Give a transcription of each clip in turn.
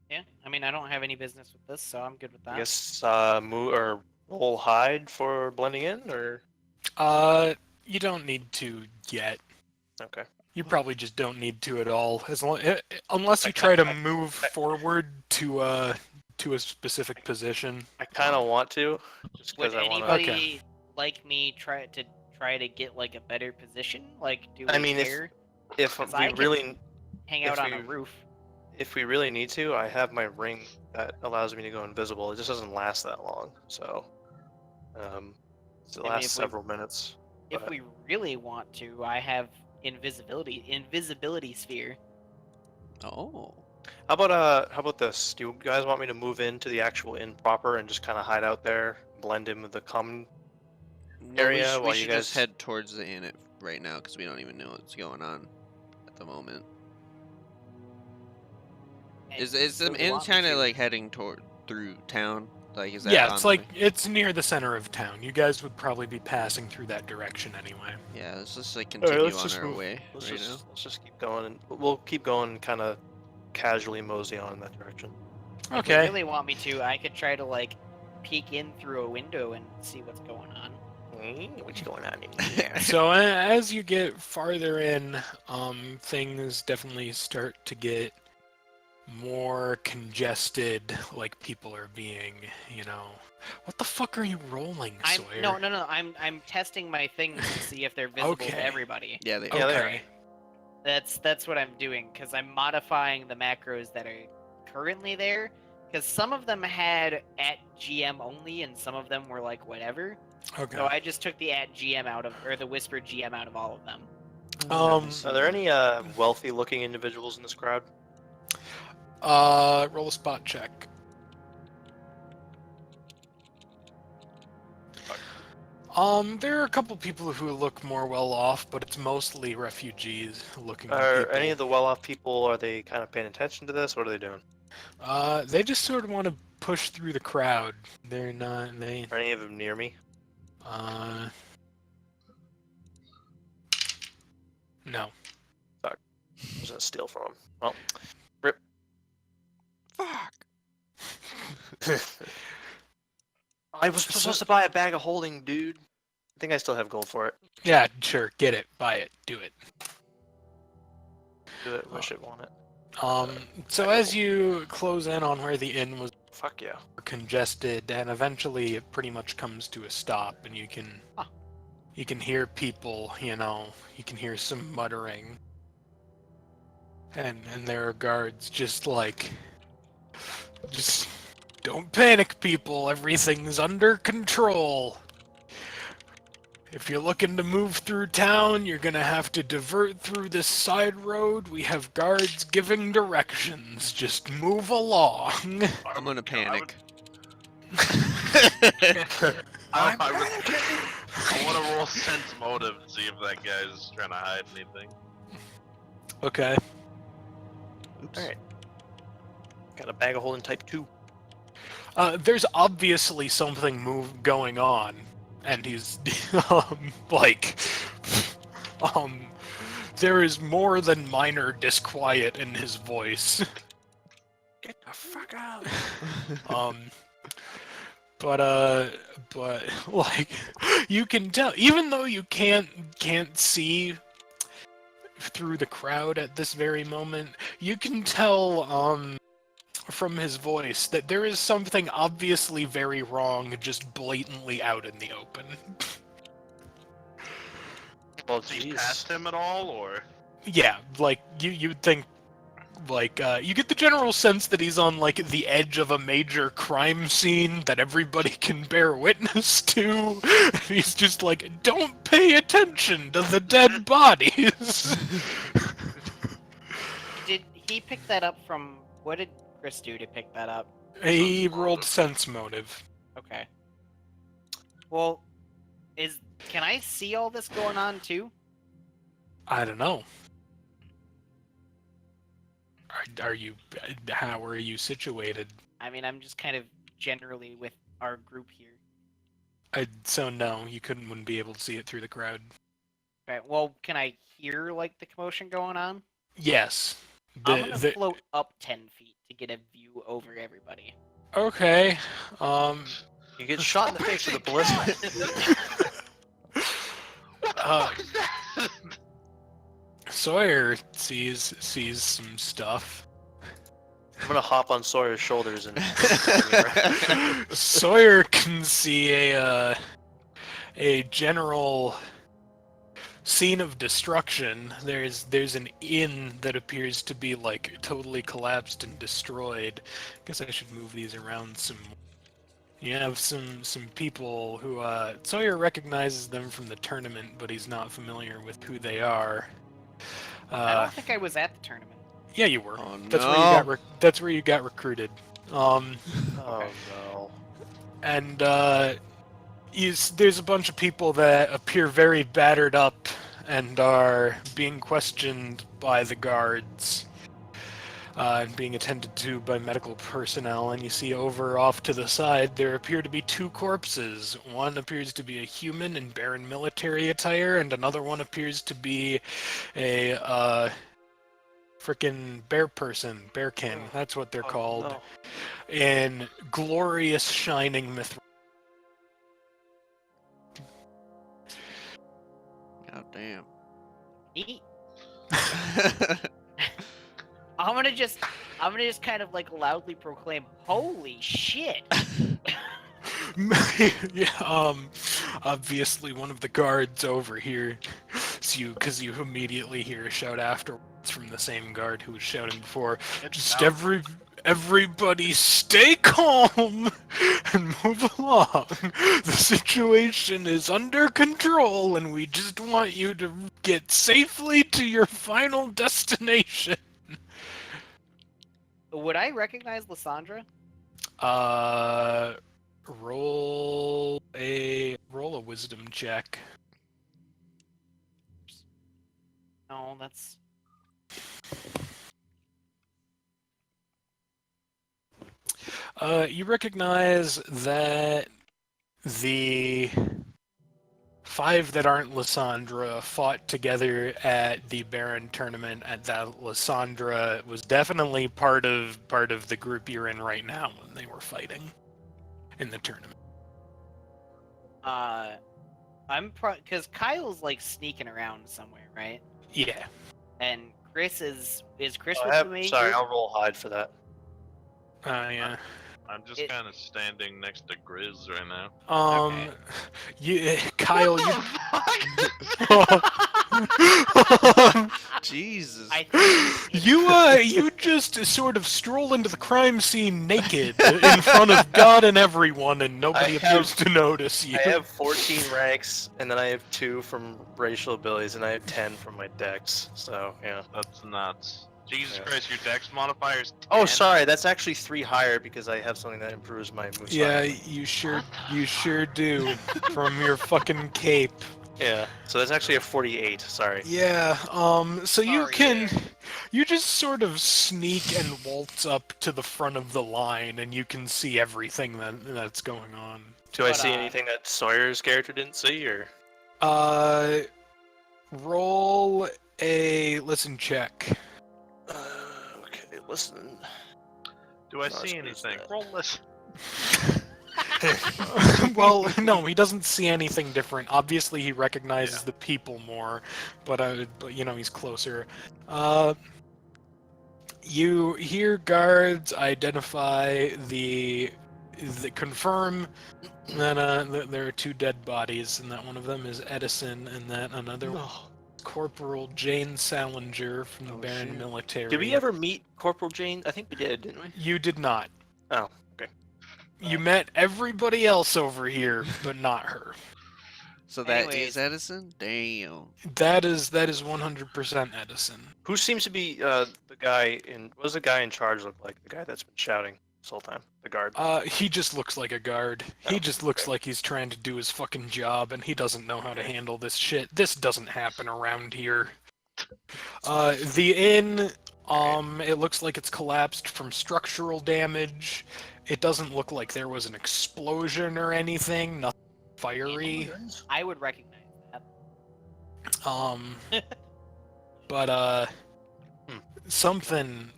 Yeah, I mean, I don't have any business with this, so I'm good with I that. guess move or roll hide for blending in, or You don't need to yet. okay. You probably just don't need to at all, unless I you ca- try to I, move I, forward to a specific position. I kind of want to, just Would because I want to. Okay. anybody like me try to get like a better position? Like, do I we mean, care? if Because we I can really hang out if on a we roof. if we really need to, I have my ring that allows me to go invisible. It just doesn't last that long, so um, it I mean, lasts several minutes. if But we really want to, I have invisibility sphere. Oh. how about this? Do you guys want me to move into the actual inn proper and just kind of hide out there, blend in with the common No, area we while you should just guys? head towards the inn right now because we don't even know what's going on at the moment. And Is so the you inn want me kind of to- like heading through town? Like, is that Yeah, on it's the like way? it's near the center of town. You guys would probably be passing through that direction anyway. Yeah, let's just like All right, continue let's on just our move. way Let's right just now. let's just keep going, and we'll keep going, kind of casually mosey on in that direction. If you Okay. really want me to, I could try to like peek in through a window and see what's going on. What's going on in here? So as you get farther in, things definitely start to get more congested. Like people are being, what the fuck are you rolling, Sawyer? No. I'm testing my things to see if they're visible Okay. to everybody. Yeah, they Yeah, they Okay. That's what I'm doing because I'm modifying the macros that are currently there. Because some of them had at GM only, and some of them were like whatever. Okay. So I just took the at GM out of, or the whispered GM out of all of them. Are there any wealthy-looking individuals in this crowd? Roll a spot check. There are a couple people who look more well off, but it's mostly refugees looking Are people. any of the well-off people, are they kind of paying attention to this? What are they doing? They just sort of want to push through the crowd. They're not. Are any of them near me? No. I was gonna steal from them. Well, rip. Fuck. I was supposed to buy a bag of holding, dude. I think I still have gold for it. Yeah, sure. Get it. Buy it. Do it. Do it. Wish it, want it. So as you close in on where the inn was Fuck yeah. congested, and eventually it pretty much comes to a stop, and you can hear people. You can hear some muttering, and there are guards just don't panic, people. Everything's under control. If you're looking to move through town, you're gonna have to divert through this side road. We have guards giving directions. Just move along. I'm gonna panic. I want to roll sense motive to see if that guy's trying to hide anything. Okay. Oops. Alright. Got a bag of holding type 2. There's obviously something going on, and he's there is more than minor disquiet in his voice. Get the fuck out. But like you can tell, even though you can't see through the crowd at this very moment, you can tell from his voice that there is something obviously very wrong just blatantly out in the open. Well, Does he jeez. past him at all, or? Yeah, like you'd think, like you get the general sense that he's on like the edge of a major crime scene that everybody can bear witness to. He's just like, don't pay attention to the dead bodies. Did he pick that up from? What did Chris do to pick that up? He rolled sense motive. Okay. Well, can I see all this going on too? I don't know. Are you? How are you situated? I mean, I'm just kind of generally with our group here. So no, you wouldn't be able to see it through the crowd. Okay. Well, can I hear like the commotion going on? Yes, I'm gonna float up 10 feet to get a view over everybody. Okay. You get shot in the face with a ballista. What the Uh, fuck is that? Sawyer sees some stuff. I'm gonna hop on Sawyer's shoulders and. Sawyer can see a general scene of destruction. There's an inn that appears to be like totally collapsed and destroyed. Guess I should move these around some. You have some people who Sawyer recognizes them from the tournament, but he's not familiar with who they are. I don't think I was at the tournament. Yeah, you were. Oh, That's no. where you got. That's where you got recruited. Oh Okay. no. And there's a bunch of people that appear very battered up and are being questioned by the guards and being attended to by medical personnel. And you see over off to the side there appear to be two corpses. One appears to be a human in barren military attire, and another one appears to be a frickin' bearkin, that's what they're called, No. in glorious shining mithril. God damn. Neat. I'm gonna just kind of like loudly proclaim, "Holy shit!" Yeah, obviously one of the guards over here, because you immediately hear a shout afterwards from the same guard who was shouting before. Just everybody stay calm and move along. The situation is under control, and we just want you to get safely to your final destination. Would I recognize Lysandra? Roll a wisdom check. No, that's. You recognize that the 5 that aren't Lysandra fought together at the Baron tournament, and that Lysandra was definitely part of the group you're in right now when they were fighting in the tournament. I'm because Kyle's like sneaking around somewhere, right? Yeah. And Chris is Chris Oh, with me? sorry, I'll roll hide for that. Yeah. I'm just kind of standing next to Grizz right now. Okay. Kyle, What you. Jesus. I think You just sort of stroll into the crime scene naked in front of God and everyone, and nobody appears to notice you. I have 14 ranks, and then I have 2 from racial abilities, and I have 10 from my dex. So yeah. That's nuts. Jesus Yeah. Christ, your dex modifier's 10? Oh, sorry, that's actually 3 higher because I have something that improves my moveset. Yeah, you sure do from your fucking cape. Yeah. So that's actually a 48. Sorry. Yeah, so you Sorry can, there. you just sort of sneak and waltz up to the front of the line, and you can see everything that's going on. Do I But, see anything that Sawyer's character didn't see, or? Roll a listen check. Okay, listen. Do I No, see it's anything? that. Roll this. Well, no, he doesn't see anything different. Obviously, he recognizes Yeah. the people more, but you know, he's closer. You hear guards identify the confirm that there are 2 dead bodies, and that one of them is Edison, and that another Corporal Jane Salinger from the Baron shit. military. Did we ever meet Corporal Jane? I think we did, didn't we? You did not. Oh, okay. You met everybody else over here, but not her. So that Anyways. is Edison? Damn. That is 100% Edison. Who seems to be the guy in? What does the guy in charge look like? The guy that's been shouting this whole time. The guard. He just looks like a guard. He Oh, just looks okay. like he's trying to do his fucking job, and he doesn't know how to handle this shit. This doesn't happen around here. The inn, it looks like it's collapsed from structural damage. It doesn't look like there was an explosion or anything. Nothing fiery. I would recognize that. But something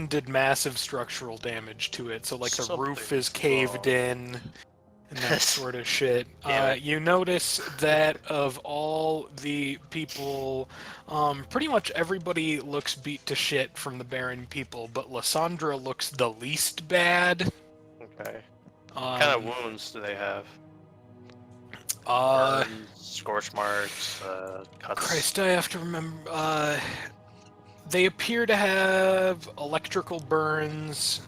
did massive structural damage to it. So like the roof Something is caved wrong. in and that sort of shit. Damn it. You notice that of all the people, pretty much everybody looks beat to shit from the Baron people, but Lysandra looks the least bad. Okay. What kind of wounds do they have? Burns, scorch marks, cuts. Christ, I have to remember. They appear to have electrical burns,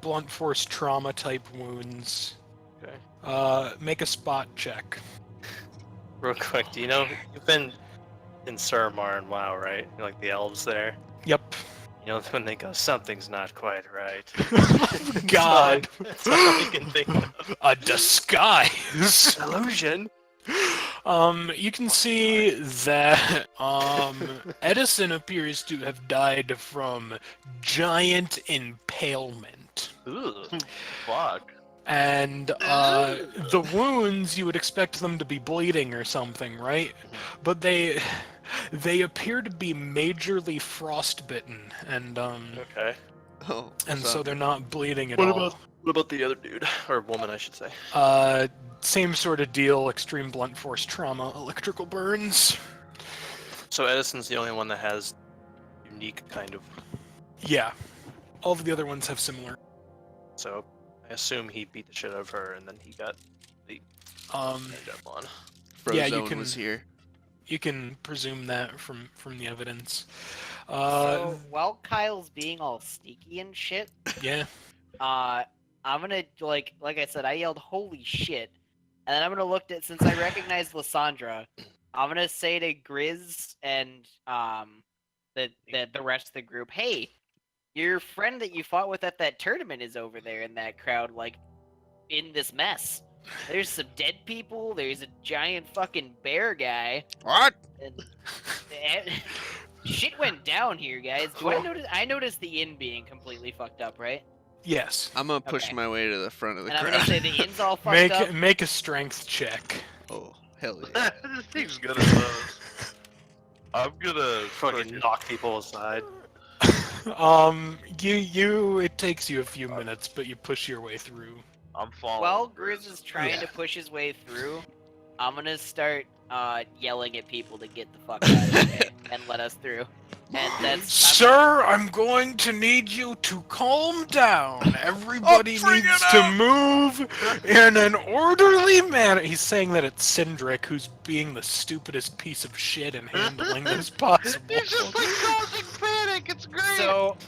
blunt force trauma type wounds. Okay. Make a spot check. Real quick, do you know you've been in Suramar and WoW, right? You know, like the elves there. Yep. You know when they go, something's not quite right. God. That's all I can think of. A disguise. Illusion. You can see that Edison appears to have died from giant impalement. Ooh. Fuck. And the wounds, you would expect them to be bleeding or something, right? But they appear to be majorly frostbitten, and Okay. Oh, so they're not bleeding at What all. about the other dude or woman, I should say? Same sort of deal, extreme blunt force trauma, electrical burns. So Edison's the only one that has unique kind of. Yeah. All of the other ones have similar. So I assume he beat the shit out of her, and then he got Um, ended up on. Yeah, you Frozone can- was here. you can presume that from the evidence. So while Kyle's being all sneaky and shit, Yeah. I'm gonna like I said, I yelled "Holy shit!" and then I'm gonna look at, since I recognized Lysandra, I'm gonna say to Grizz and the rest of the group, hey, your friend that you fought with at that tournament is over there in that crowd, like in this mess. There's some dead people. There's a giant fucking bear guy. What? And shit went down here, guys. I noticed the inn being completely fucked up, right? Yes. I'm gonna push Okay. my way to the front of the And I'm crowd. gonna say the inn's all fucked up. Make a strength check. Oh, hell yeah. This thing's good at those. I'm gonna Fucking knock people aside. It takes you a few minutes, but you push your way through. I'm following. While Grizz is trying Yeah. to push his way through, I'm gonna start yelling at people to get the fuck out of the way and let us through. And that's Sir, I'm going to need you to calm down. Everybody bring needs it to out. move in an orderly manner. He's saying that it's Sindrik who's being the stupidest piece of shit and handling this possible. He's just like causing panic. It's great. So,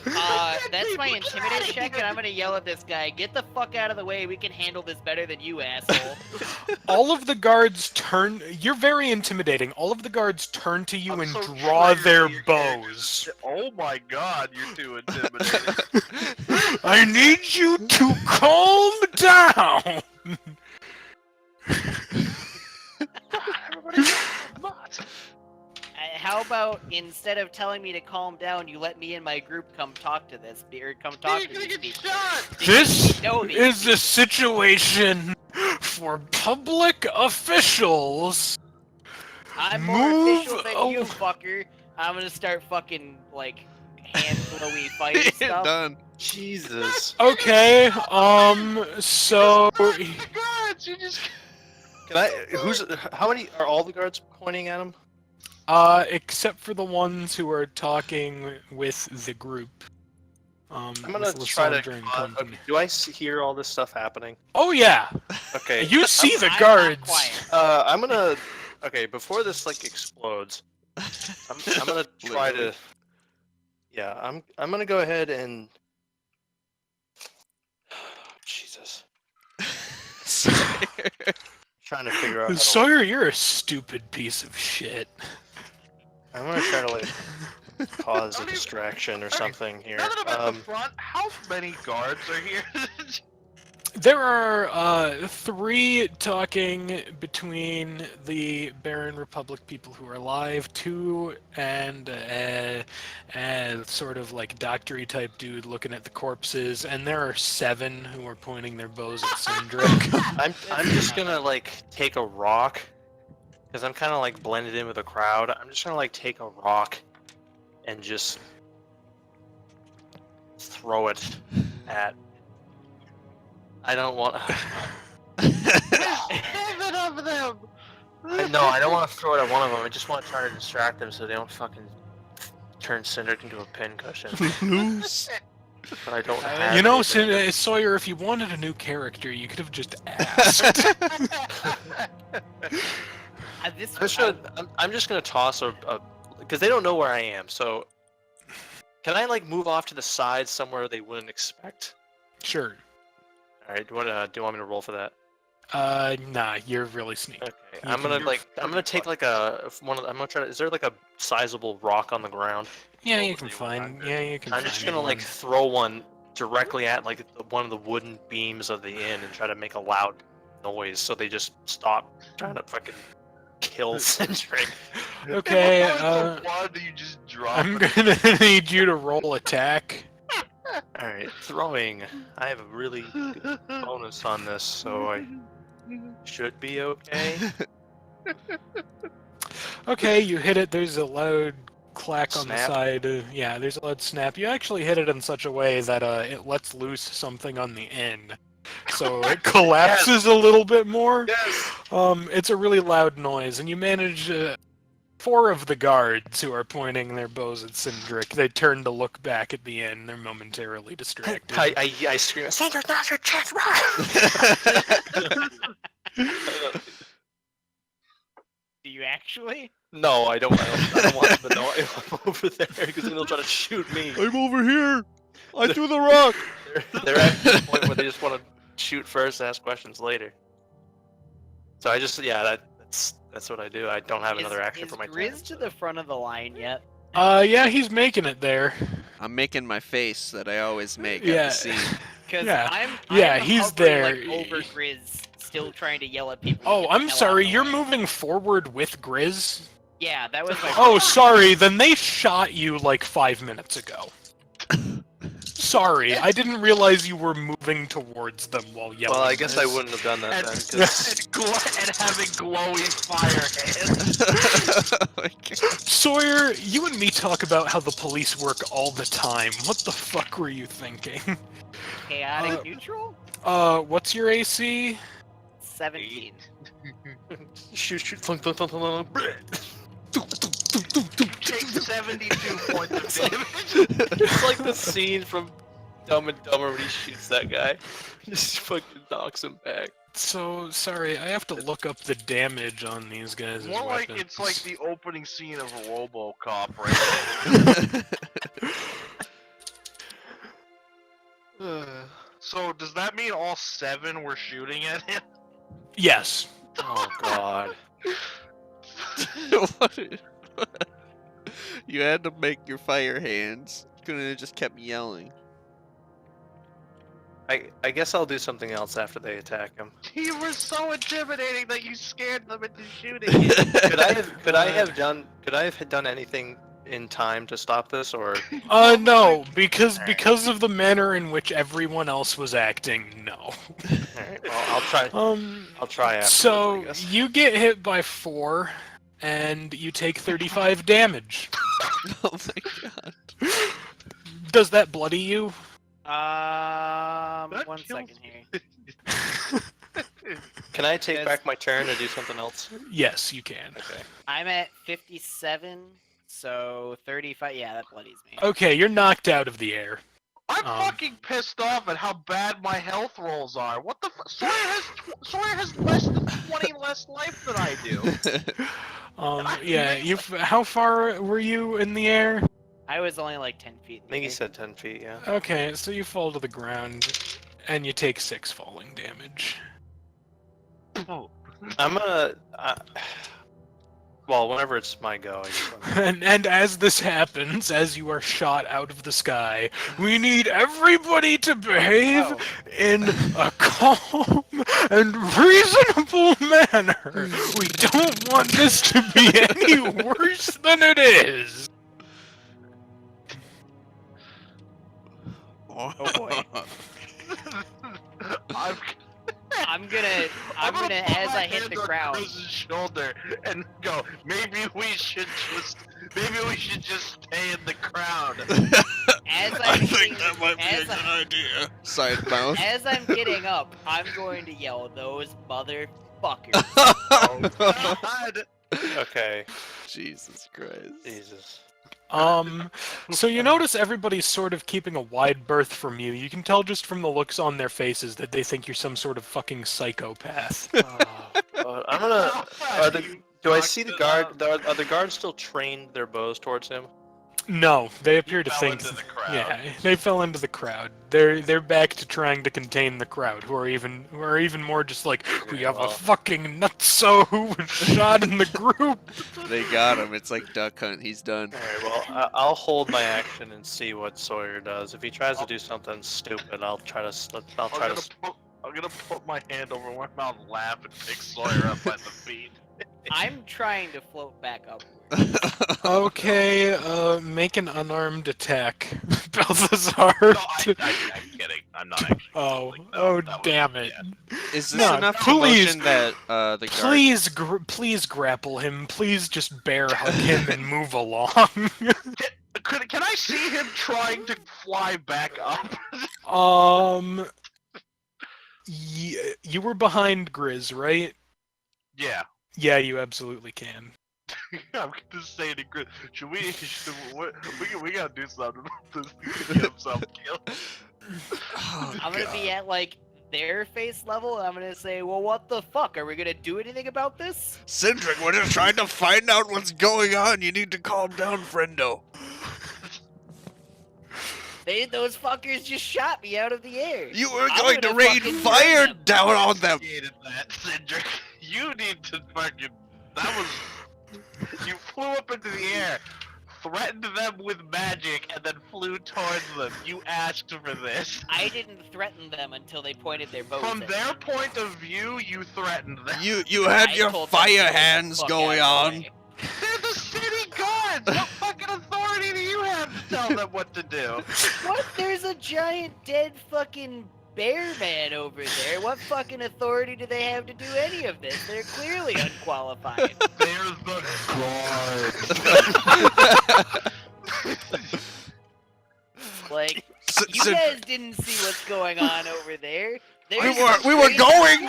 that's my intimidate check, and I'm gonna yell at this guy, get the fuck out of the way, we can handle this better than you, asshole. All of the guards turn. You're very intimidating. All of the guards turn to you I'm and so draw triggered their by your bows. Oh my god, you're too intimidating. I need you to calm down. Everybody nuts. How about instead of telling me to calm down, you let me and my group come talk to this, or come talk You're to gonna these get people? shot. This No, these is a situation for public officials. I'm more Move official than you, over. fucker. I'm gonna start fucking, like, hand blowy fighting stuff. Done. Jesus. Okay, so The guards, you just. Can I? How many are all the guards pointing at him? except for the ones who are talking with the group. I'm gonna with try to. Lysandra and company. Okay, do I hear all this stuff happening? Oh yeah, Okay. you see the I'm not guards. quiet. I'm gonna. Okay, before this like explodes, I'm gonna try to. Literally. Yeah, I'm gonna go ahead and. Jesus. Trying to figure out. How to, Sawyer, you're a stupid piece of shit. I'm gonna try to like cause a distraction or something here. Now that I'm at the front, how many guards are here? There are 3 talking between the Barren Republic people who are alive, 2 and a sort of like doctory type dude looking at the corpses, and there are 7 who are pointing their bows at Sindrik. I'm just gonna like take a rock, because I'm kind of like blended in with the crowd. I'm just gonna like take a rock and just throw it at. I don't want. 7 of them! No, I don't want to throw it at one of them. I just want to try to distract them so they don't fucking turn Sindrik into a pincushion. Loose. But I don't have You know, anything. Sawyer, if you wanted a new character, you could have just asked. I'm just gonna toss a because they don't know where I am. So, can I like move off to the side somewhere they wouldn't expect? Sure. All right. Do you want me to roll for that? Nah, you're really sneaky. Okay. You I'm gonna can- take like I'm gonna try to. Is there like a sizable rock on the ground? Yeah, Roll you to can see what find. kind Yeah, you can. I'm find just gonna like one. throw one directly at like one of the wooden beams of the inn and try to make a loud noise so they just stop trying to fucking kill Sindrik. Okay. Why do you just drop I'm it? gonna need you to roll attack. All right, throwing. I have a really good bonus on this, so I should be okay. Okay, you hit it. There's a loud clack on the Snap. side. Yeah, there's a loud snap. You actually hit it in such a way that it lets loose something on the end, so it collapses a little bit more. Yes. It's a really loud noise, and you manage 4 of the guards who are pointing their bows at Sindrik. They turn to look back at the inn. They're momentarily distracted. I scream, Sindrik, now's your chance, run! Do you actually? No, I don't want them to know I'm over there because then they'll try to shoot me. I'm over here. I threw the rock. They're at the point where they just want to shoot first, ask questions later. So I just that's what I do. I don't have another action for my turn. Grizz to the front of the line yet? Yeah, he's making it there. I'm making my face that I always make at Yeah. the scene. Because Yeah. I'm Yeah, he's hovering, there. like, over Grizz, still trying to yell at people. to Oh, get the I'm hell sorry. out of the You're way. moving forward with Grizz? Yeah, that was my. Oh, sorry. Then they shot you like 5 minutes ago. Sorry, I didn't realize you were moving towards them while yelling. Well, I guess I this. wouldn't have done that And, then. 'Cause and having glowing fire hands. Oh my God. Sawyer, you and me talk about how the police work all the time. What the fuck were you thinking? Chaotic neutral? What's your AC? 17. shoot, thunk, thunk, thunk, thunk, thunk. Take 72 points of damage. It's like the scene from Dumb and Dumber when he shoots that guy. Just fucking knocks him back. So, sorry, I have to look up the damage on these guys' More like weapons. it's like the opening scene of RoboCop, right? So does that mean all 7 were shooting at him? Yes. Oh god. What? You had to make your fire hands. You couldn't have just kept yelling. I guess I'll do something else after they attack him. You were so intimidating that you scared them into shooting. Could I have done anything in time to stop this, or No, because of the manner in which everyone else was acting, no. alright, well, I'll try. I'll try after. So, you get hit by 4, and you take 35 damage. Oh my God. Does that bloody you? That One kills second me. here. Can I take Yes. back my turn and do something else? Yes, you can. Okay. I'm at 57, so 35. Yeah, that bloodies me. Okay, you're knocked out of the air. I'm Um, fucking pissed off at how bad my health rolls are. What the Sawyer has less than 20 less life than I do. Yeah, how far were you in the air? I was only like 10 feet. I think he said 10 feet. Yeah. Okay, so you fall to the ground, and you take 6 falling damage. Oh. I'm gonna. Well, whenever it's my go, I just wanna... And as this happens, as you are shot out of the sky, we need everybody to behave Oh. in a calm and reasonable manner. We don't want this to be any worse than it is. Oh boy. I'm I'm gonna, gonna put as my I hit hand the on ground. Grizz's shoulder and go. Maybe we should just stay in the crowd. As I I'm think getting, that might be a as good I- idea. Side mouth. As I'm getting up, I'm going to yell, "Those motherfuckers!" Oh God! Okay. Jesus Christ. Jesus. So you notice everybody's sort of keeping a wide berth from you. You can tell just from the looks on their faces that they think you're some sort of fucking psychopath. I'm gonna. Do I see the fucked it guard? Are the guards still trained their bows towards him? No, they appear to fell think. into the crowd. Yeah, they fell into the crowd. They're back to trying to contain the crowd, who are even more just like, we have a well. fucking nutso who was shot in the group. They got him. It's like Duck Hunt. He's done. Alright, well, I'll hold my action and see what Sawyer does. If he tries to do something stupid, I'll try to. I'm gonna put my hand over my mouth, laugh, and pick Sawyer up by the feet. I'm trying to float back up. Okay, make an unarmed attack, Balthassar. No, I'm kidding. I'm not actually. Oh, Like, oh, that was- damn it! yeah. Is this No, enough please- commotion that the guard... Please grapple him. Please just bear hug him and move along. Can I see him trying to fly back up? You were behind Grizz, right? Yeah. Yeah, you absolutely can. I'm just saying to Grizz, we gotta do something about this to get himself killed. Oh, I'm gonna be at like their face level, and I'm gonna say, "Well, what the fuck? Are we gonna do anything about this?" Sindrik, we're just trying to find out what's going on. You need to calm down, friendo. Those fuckers just shot me out of the air. You were I'm going to gonna rain fucking fire burn them. down on them. Appreciated that, Sindrik. You need to fucking. That was. You flew up into the air, threatened them with magic, and then flew towards them. You asked for this. I didn't threaten them until they pointed their bows From at their me. point of view, you threatened them. You had I your told them to fire get the hands fuck going out of the on. way. They're the city guards! What fucking authority do you have to tell them what to do? What? There's a giant dead fucking bear man over there. What fucking authority do they have to do any of this? They're clearly unqualified. They're the guards. Like, S- you Sid- guys didn't see what's going on over there. we There's were some crazy- going.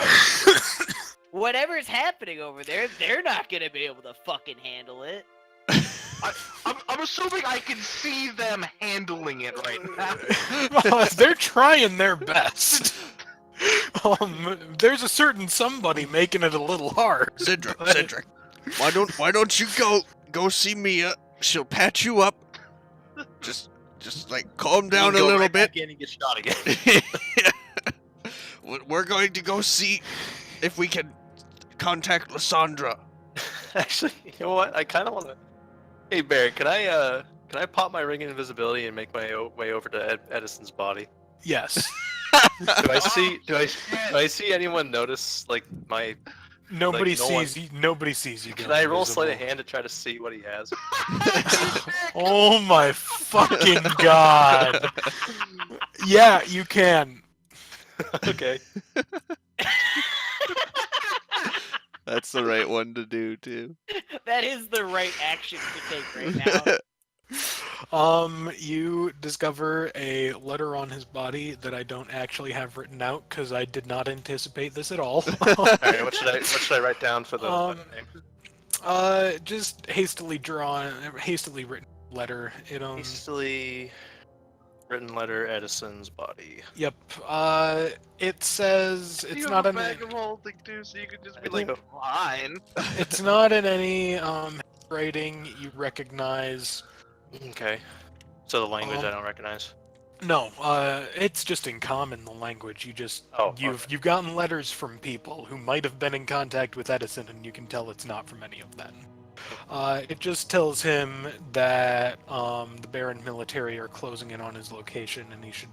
Whatever's happening over there, they're not gonna be able to fucking handle it. I'm assuming I can see them handling it right now. Well, they're trying their best. There's a certain somebody making it a little hard. Sindrik, why don't you go see Mia? She'll patch you up. Just like calm down a Go little right bit. back in and get shot again. We're going to go see if we can contact Lysandra. Actually, you know what? I kind of want to. Hey, Bear, can I pop my ring of invisibility and make my way over to Edison's body? Yes. Do I see anyone notice like my? Nobody Like, no sees you. Nobody sees you. Can going I roll invisible. sleight of hand to try to see what he has? Oh my fucking god! Yeah, you can. Okay. That's the right one to do too. That is the right action to take right now. You discover a letter on his body that I don't actually have written out because I did not anticipate this at all. Alright, what should I write down for the name? Just hastily written letter. Hastily written letter, Edison's body. Yep. It says it's You not have in a bag of holding too, so you can just be I like, think- fine. it's not in any writing you recognize. Okay. So the language Um, I don't recognize. No, it's just in common the language. You've gotten letters from people who might have been in contact with Edison, and you can tell it's not from any of them. It just tells him that the Baron military are closing in on his location, and he should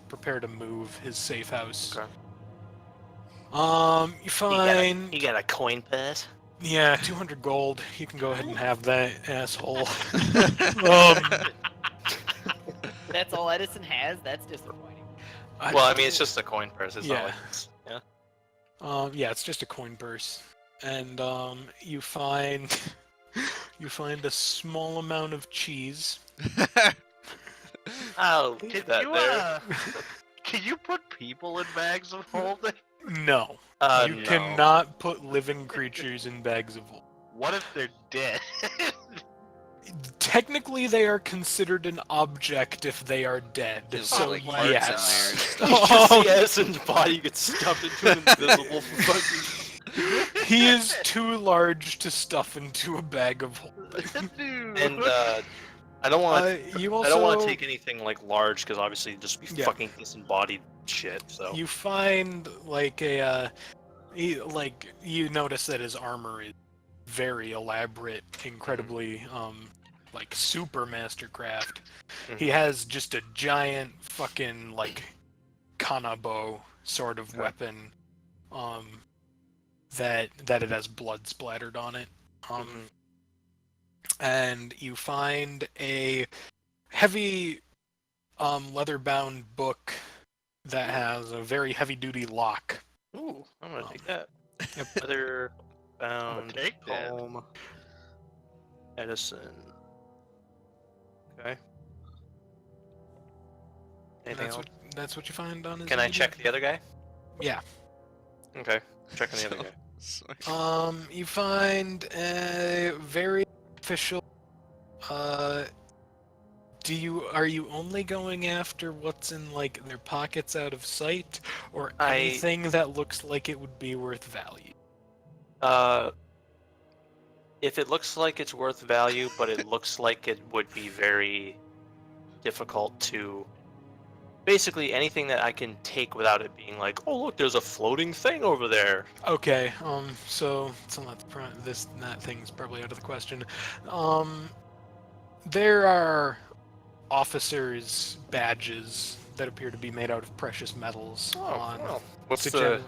prepare to move his safe house. Okay. You find You got a coin purse? yeah, 200 gold. You can go ahead and have that, asshole. That's all Edison has? That's disappointing. Well, I mean, it's just a coin purse. It's Yeah. not like it's, yeah. Yeah, it's just a coin purse. and you find a small amount of cheese. I'll Can keep that you there. can you put people in bags of holding? No, you No. cannot put living creatures in bags of holding. What if they're dead? Technically, they are considered an object if they are dead. Just So like parts in yes. there and You just see Edison's body get stuffed into an invisible fucking... He is too large to stuff into a bag of holding. Dude. And I don't want You I also don't want to take anything like large because obviously it'd just be Yeah. fucking disembodied shit. So you find like a you notice that his armor is very elaborate, incredibly like super mastercraft. He has just a giant fucking like kanabo sort of weapon that it has blood splattered on it. And you find a heavy leather-bound book that has a very heavy-duty lock. ooh, I'm gonna take that. Yep. Leather bound take that. home. Edison. Okay. Anything else? That's what you find on his. Can I media? check the other guy? Yeah. Okay. Checking the other guy. Sorry. You find a very official. Are you only going after what's in like their pockets out of sight, or anything that looks like it would be worth value? If it looks like it's worth value, but it looks like it would be very difficult to... Basically, anything that I can take without it being like, oh look, there's a floating thing over there. Okay. So that thing's probably out of the question. There are officers' badges that appear to be made out of precious metals on. well, what's the the... gen-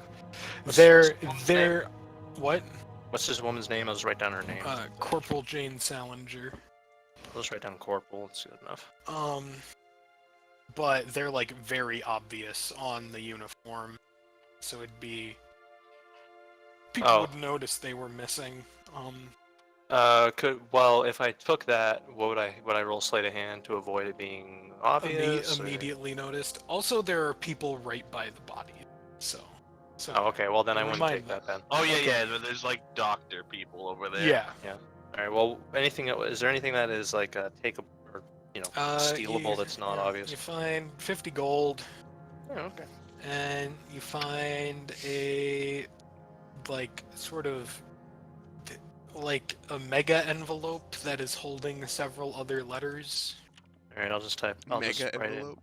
what's They're this woman's they're what? What's this woman's name? I'll just write down her name. Corporal Jane Salinger. I'll just write down Corporal. It's good enough. But they're like very obvious on the uniform, so it'd be people would notice they were missing. If I took that, would I roll sleight of hand to avoid it being obvious? Immediately noticed. Also, there are people right by the body, so. Oh, okay. Well, then I wouldn't Remind take that then. Oh yeah, Okay. yeah. There's like doctor people over there. Yeah. All right. Well, is there anything that is like takeable or stealable that's not obvious? You find 50 gold, Yeah, okay. and you find a like sort of like a mega envelope that is holding several other letters. All right. I'll just write it. envelope.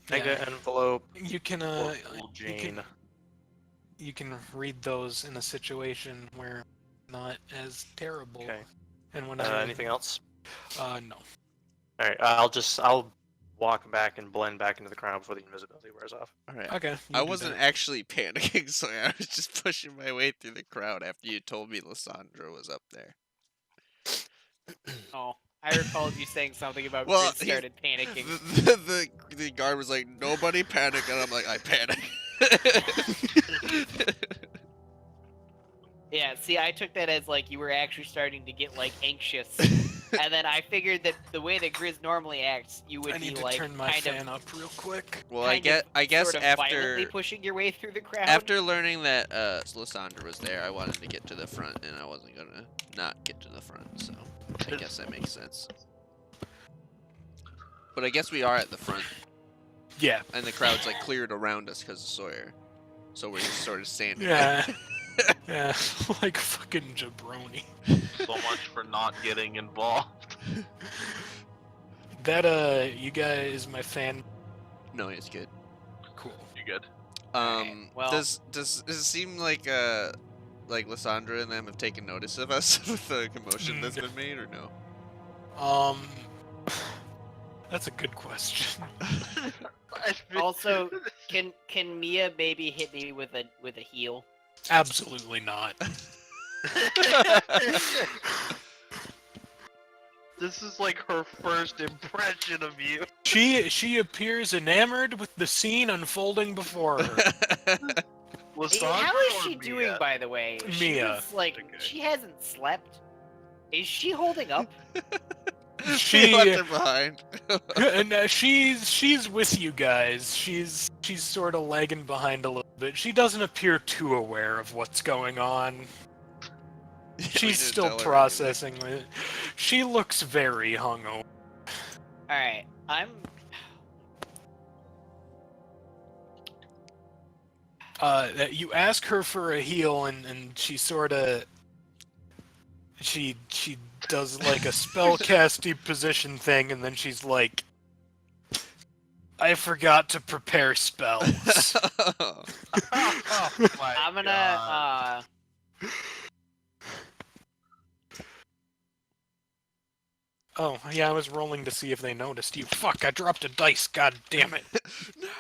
Mega envelope. You can Corporal Jane. you can read those in a situation where not as terrible. Okay. And when Anything else? No. All right. I'll walk back and blend back into the crowd before the invisibility wears off. All right. Okay. I you do wasn't that. actually panicking, so I was just pushing my way through the crowd after you told me Lysandra was up there. Oh, I recalled you saying something about Well, Grizz started panicking. The guard was like, "Nobody panic," and I'm like, "I panic." Yeah, see, I took that as like you were actually starting to get like anxious, and then I figured that the way that Grizz normally acts, you would I be need to like turn my kind fan of up real quick. Well, kind of I guess sort of after violently pushing your way through the crowd. after learning that Lysandra was there, I wanted to get to the front, and I wasn't gonna not get to the front. So I guess that makes sense. But I guess we are at the front, Yeah. and the crowd's like cleared around us because of Sawyer. So we're just sort of standing. Yeah. Yeah. Like fucking jabroni. So much for not getting involved. That you guys, my fan. No, it's good. Cool. You good? well- Does it seem like Lysandra and them have taken notice of us with the commotion that's been made, or no? That's a good question. Also, can Mia maybe hit me with a heal? Absolutely not. This is like her first impression of you. She appears enamored with the scene unfolding before her. How is she doing, by the way? She Mia. was like, Okay. she hasn't slept. Is she holding up? She left her behind. And she's with you guys. She's sort of lagging behind a little bit. She doesn't appear too aware of what's going on. We She's didn't still tell her processing it. She looks very hungover. Alright, You ask her for a heal, and she sort of she does like a spellcasty position thing, and then she's like, "I forgot to prepare spells." Oh my I'm gonna, God. Oh yeah, I was rolling to see if they noticed you. Fuck! I dropped a dice. God damn it! anything.